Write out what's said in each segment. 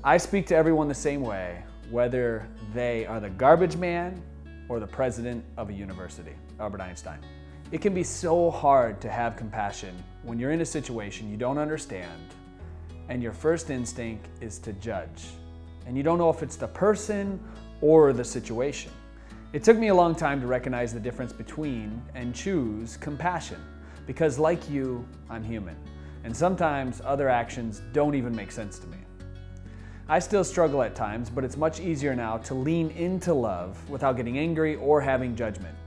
I speak to everyone the same way, whether they are the garbage man or the president of a university, Albert Einstein. It can be so hard to have compassion when you're in a situation you don't understand and your first instinct is to judge. And you don't know if it's the person or the situation. It took me a long time to recognize the difference between and choose compassion, because like you, I'm human. And sometimes other actions don't even make sense to me. I still struggle at times, but it's much easier now to lean into love without getting angry or having judgment.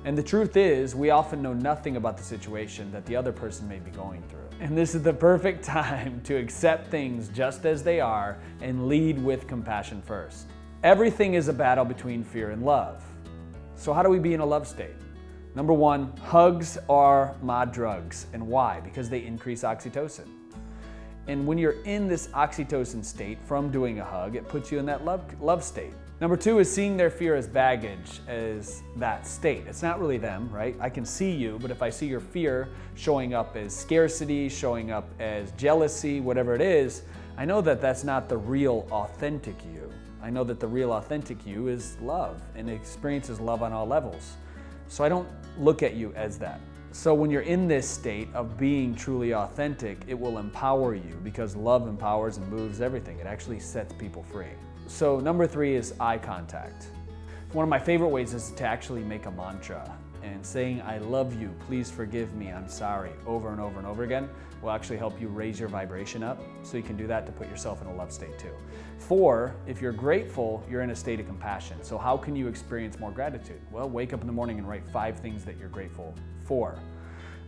And the truth is, we often know nothing about the situation that the other person may be going through. And this is the perfect time to accept things just as they are and lead with compassion first. Everything is a battle between fear and love. So how do we be in a love state? Number one, hugs are my drugs. And why? Because they increase oxytocin. And when you're in this oxytocin state from doing a hug, it puts you in that love state. Number two is seeing their fear as baggage, as that state. It's not really them, right? I can see you, but if I see your fear showing up as scarcity, showing up as jealousy, whatever it is, I know that that's not the real authentic you. I know that the real authentic you is love and experiences love on all levels. So I don't look at you as that. So when you're in this state of being truly authentic, it will empower you because love empowers and moves everything. It actually sets people free. So number three is eye contact. One of my favorite ways is to actually make a mantra, and saying I love you, please forgive me, I'm sorry, over and over and over again will actually help you raise your vibration up, so you can do that to put yourself in a love state too. 4, if you're grateful, you're in a state of compassion. So how can you experience more gratitude? Well, wake up in the morning and write 5 things that you're grateful for.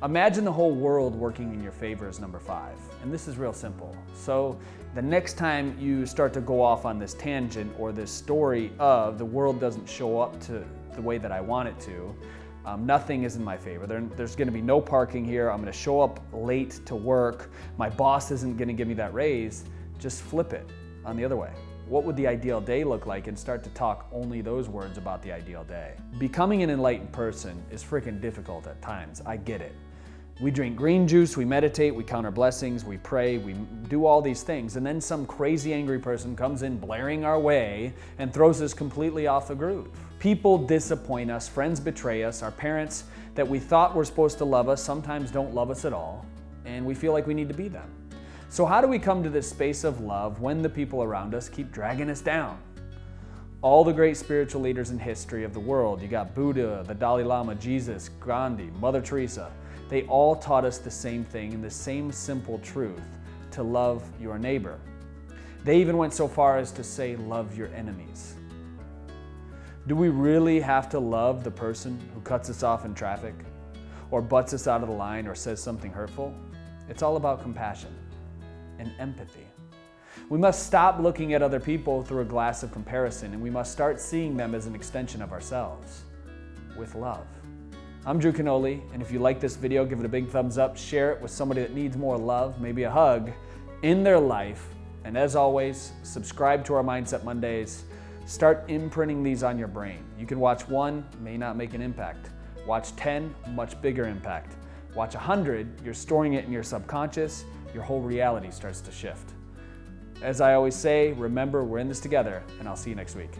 Imagine the whole world working in your favor is number 5. And this is real simple. So the next time you start to go off on this tangent or this story of the world doesn't show up to the way that I want it to, nothing is in my favor. There's gonna be no parking here. I'm gonna show up late to work. My boss isn't gonna give me that raise. Just flip it on the other way. What would the ideal day look like, and start to talk only those words about the ideal day. Becoming an enlightened person is freaking difficult at times. I get it. We drink green juice, we meditate, we count our blessings, we pray, we do all these things, and then some crazy angry person comes in blaring our way and throws us completely off the groove. People disappoint us, friends betray us, our parents that we thought were supposed to love us sometimes don't love us at all, and we feel like we need to be them. So how do we come to this space of love when the people around us keep dragging us down? All the great spiritual leaders in history of the world, you got Buddha, the Dalai Lama, Jesus, Gandhi, Mother Teresa, they all taught us the same thing and the same simple truth, to love your neighbor. They even went so far as to say, love your enemies. Do we really have to love the person who cuts us off in traffic, or butts us out of the line, or says something hurtful? It's all about compassion and empathy. We must stop looking at other people through a glass of comparison, and we must start seeing them as an extension of ourselves, with love. I'm Drew Canoli, and if you like this video, give it a big thumbs up, share it with somebody that needs more love, maybe a hug, in their life. And as always, subscribe to our Mindset Mondays. Start imprinting these on your brain. You can watch 1, may not make an impact. Watch 10, much bigger impact. Watch 100, you're storing it in your subconscious, your whole reality starts to shift. As I always say, remember, we're in this together, and I'll see you next week.